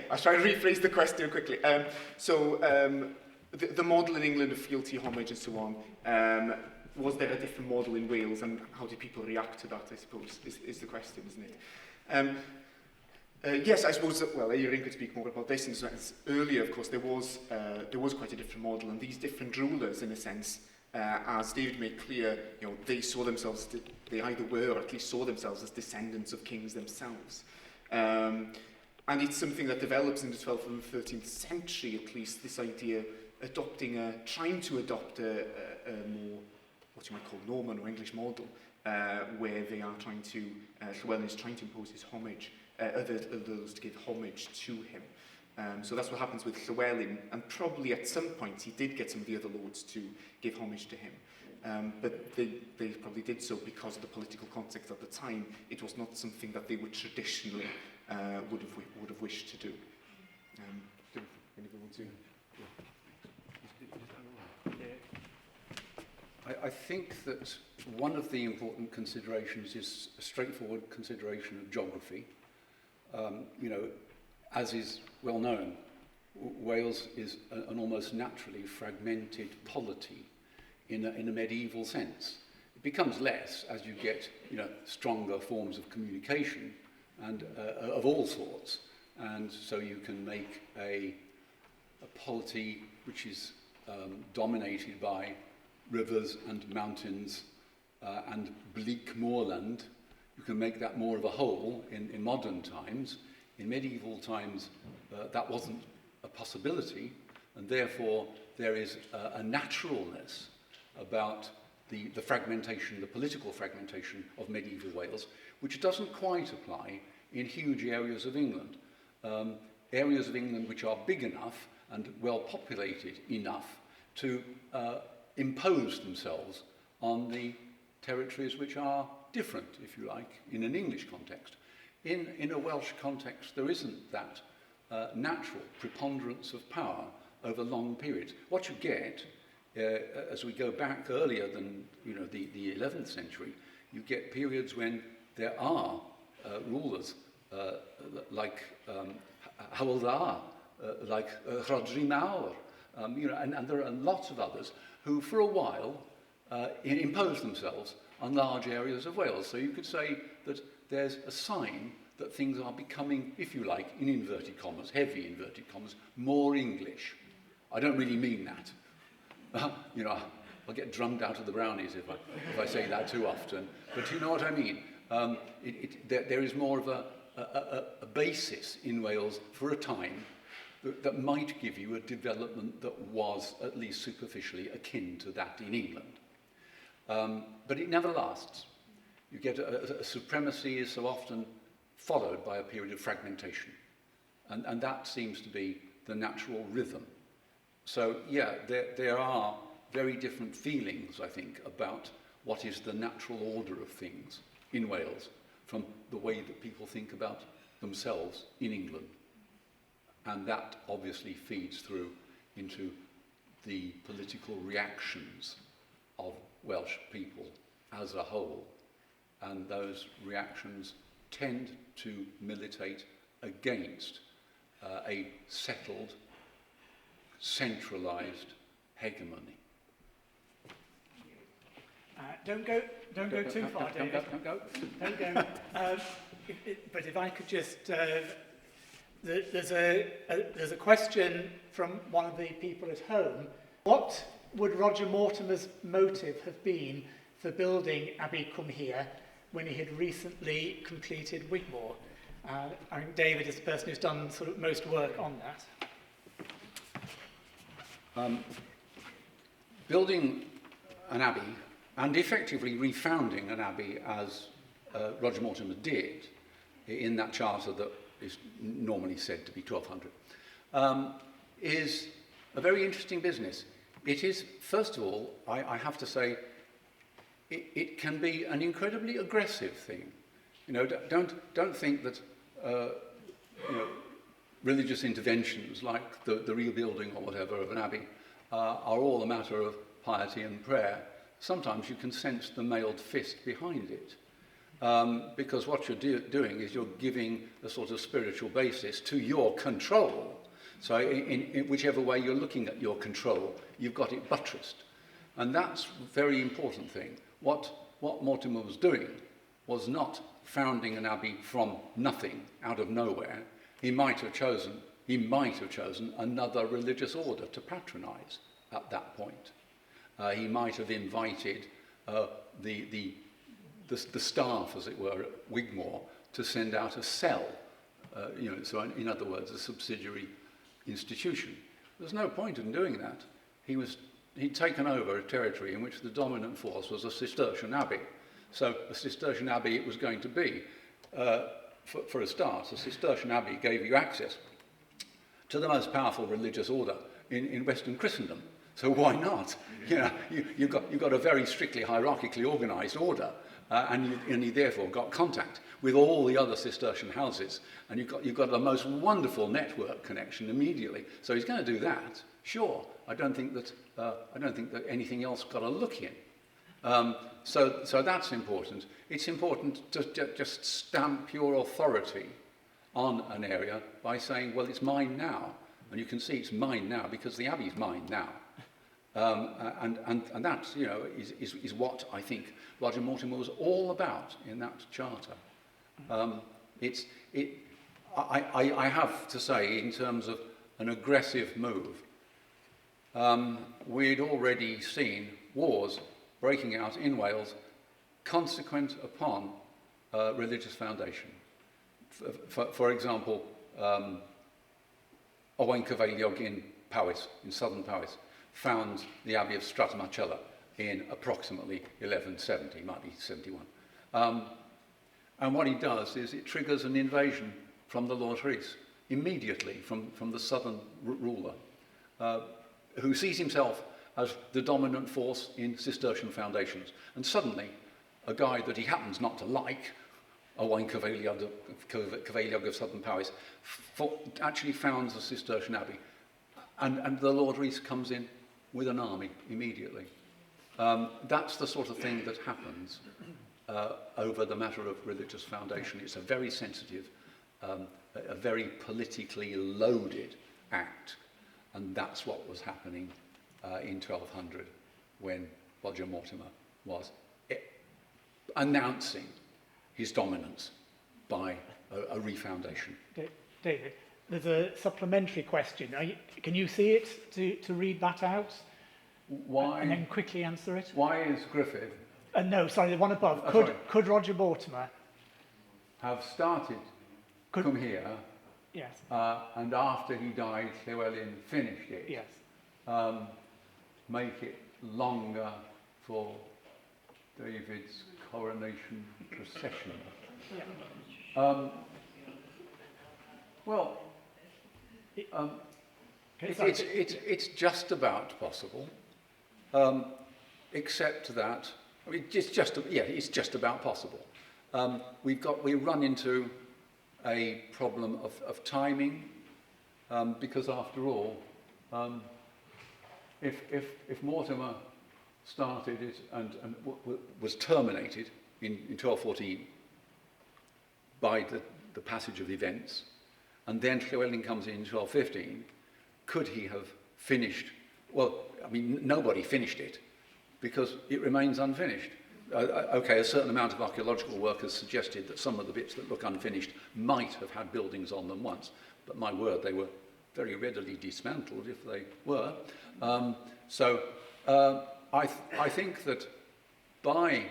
I'll try to rephrase the question quickly. The model in England of fealty, homage and so on, was there a different model in Wales, and how did people react to that, I suppose, is the question, isn't it? Yes, I suppose that, well, Euryn could speak more about this. Earlier, of course, there was quite a different model, and these different rulers, in a sense, as David made clear, they saw themselves, they either were or at least saw themselves as descendants of kings themselves. And it's something that develops in the 12th and 13th century, at least, this idea trying to adopt a more, what you might call Norman or English model, where they are trying to, Llewellyn is trying to impose his homage, others to give homage to him. So that's what happens with Llewellyn, and probably at some point he did get some of the other lords to give homage to him. But they probably did so because of the political context at the time. It was not something that they would traditionally would have wished to do. Anyone want to? I think that one of the important considerations is a straightforward consideration of geography. As is well known, Wales is an almost naturally fragmented polity in a medieval sense. It becomes less as you get stronger forms of communication and of all sorts, and so you can make a polity which is dominated by rivers and mountains and bleak moorland. You can make that more of a whole in modern times. In medieval times, that wasn't a possibility, and therefore there is a naturalness about the fragmentation, the political fragmentation of medieval Wales, which doesn't quite apply in huge areas of England. Areas of England which are big enough and well populated enough to impose themselves on the territories which are different, if you like, in an English context. In a Welsh context, there isn't that natural preponderance of power over long periods. What you get, as we go back earlier than the 11th century, you get periods when there are rulers like Hywel like Rhodri Mawr, and there are lots of others who, for a while, impose themselves on large areas of Wales. So you could say that there's a sign that things are becoming, if you like, in inverted commas, heavy inverted commas, more English. I don't really mean that. I'll get drummed out of the brownies if I say that too often. But you know what I mean. There is more of a basis in Wales for a time that might give you a development that was at least superficially akin to that in England. But it never lasts. You get a supremacy is so often followed by a period of fragmentation. And that seems to be the natural rhythm. So, there are very different feelings, I think, about what is the natural order of things in Wales from the way that people think about themselves in England. And that obviously feeds through into the political reactions of Welsh people as a whole. And those reactions tend to militate against a settled, centralised hegemony. Don't go too far, David. Don't go. But if I could just, there's a question from one of the people at home. What would Roger Mortimer's motive have been for building Abbey Cumhir when he had recently completed Wigmore? I think David is the person who's done sort of most work on that. Building an abbey and effectively refounding an abbey as Roger Mortimer did in that charter that is normally said to be 1200 is a very interesting business. It is, first of all, I have to say, it can be an incredibly aggressive thing. Don't think that religious interventions like the rebuilding or whatever of an abbey are all a matter of piety and prayer. Sometimes you can sense the mailed fist behind it. because what you're doing is you're giving a sort of spiritual basis to your control. So in whichever way you're looking at your control, you've got it buttressed. And that's a very important thing. What Mortimer was doing was not founding an abbey from nothing, out of nowhere. He might have chosen another religious order to patronize at that point. He might have invited the staff, as it were, at Wigmore to send out a cell, so in other words, a subsidiary institution. There's no point in doing that. He'd taken over a territory in which the dominant force was a Cistercian abbey. So a Cistercian abbey it was going to be. For a start, a Cistercian abbey gave you access to the most powerful religious order in Western Christendom. So why not? You've got a very strictly hierarchically organised order, and you therefore got contact with all the other Cistercian houses, and you've got the most wonderful network connection immediately. So he's going to do that, sure. I don't think that anything else got a look in. So that's important. It's important to just stamp your authority on an area by saying, well, it's mine now. And you can see it's mine now because the Abbey's mine now. And that, is what I think Roger Mortimer was all about in that charter. I have to say, in terms of an aggressive move, we'd already seen wars breaking out in Wales consequent upon religious foundation. For example, Owain Cyfeiliog in Powys, in southern Powys, found the Abbey of Strathmarchella in approximately 1170, might be 71. And what he does is it triggers an invasion from the Lord Rhys, immediately from the southern ruler, who sees himself as the dominant force in Cistercian foundations. And suddenly, a guy that he happens not to like, Owain Cyfeiliog of southern Powys, actually founds a Cistercian abbey. And the Lord Rhys comes in with an army immediately. That's the sort of thing that happens over the matter of religious foundation. It's a very sensitive, a very politically loaded act. And that's what was happening in 1200 when Roger Mortimer was announcing his dominance by a refoundation. David, there's a supplementary question. Can you see it to read that out? Why? And then quickly answer it. Why is Griffith? No, sorry, the one above. Could Roger Mortimer have started come here? Yes. And after he died, Llywelyn finished it. Yes. Make it longer for David's coronation procession. Yeah. It's just about possible, except that it's just about possible. We run into a problem of timing, because after all, if Mortimer started it and was terminated in 1214 by the passage of events, and then Llywelyn comes in 1215, could he have finished? Well, I mean, nobody finished it because it remains unfinished. Okay, a certain amount of archaeological work has suggested that some of the bits that look unfinished might have had buildings on them once, but my word, they were very readily dismantled if they were. I think that by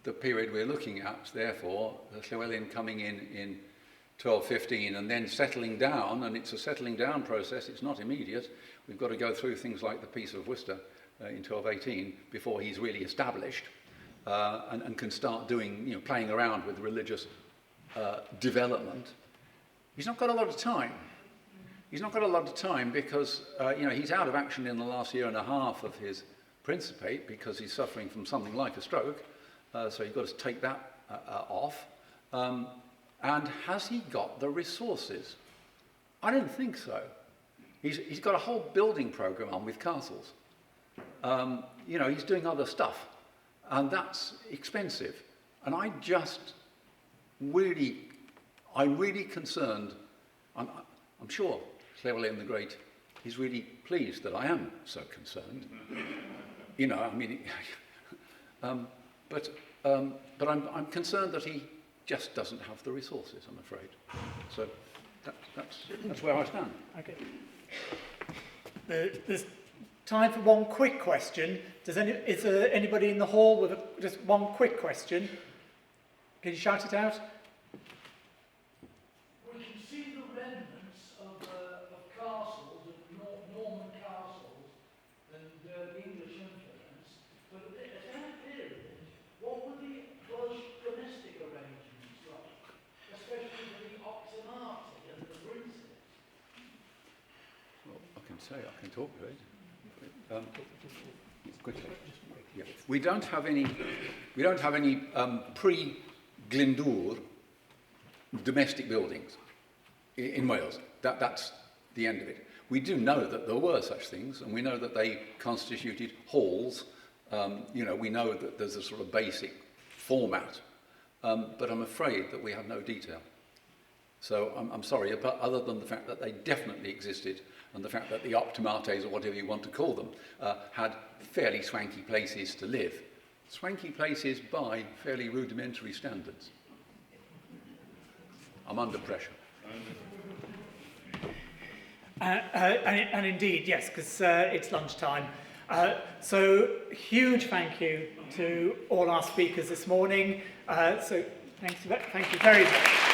the period we're looking at, therefore, Llywelyn coming in 1215 and then settling down, and it's a settling down process, it's not immediate. We've got to go through things like the Peace of Worcester in 1218 before he's really established and can start doing, playing around with religious development. He's not got a lot of time. He's not got a lot of time because, he's out of action in the last year and a half of his principate because he's suffering from something like a stroke. So you've got to take that off. And has he got the resources? I don't think so. He's got a whole building program on with castles. He's doing other stuff, and that's expensive. And I'm really concerned. I'm sure Llywelyn the Great is really pleased that I am so concerned. You know, I mean, but I'm concerned that he just doesn't have the resources, I'm afraid. So that's where I stand. Okay. There's time for one quick question. Is there anybody in the hall with just one quick question? Can you shout it out? We can see the remnants of castles, of Norman castles, and the English influence. But at that period, what were the Welsh domestic arrangements like? Especially for the Optimati and the Princes. Well, I can say, I can talk to it. Quickly. Yeah. We don't have any pre-Glyndŵr domestic buildings in Wales. That's the end of it. We do know that there were such things, and we know that they constituted halls. You know, we know that there's a sort of basic format, but I'm afraid that we have no detail. So I'm sorry, but other than the fact that they definitely existed, and the fact that the Optimates, or whatever you want to call them, had fairly swanky places to live. Swanky places by fairly rudimentary standards. I'm under pressure. And indeed, yes, because it's lunchtime. So huge thank you to all our speakers this morning. So thank you very much.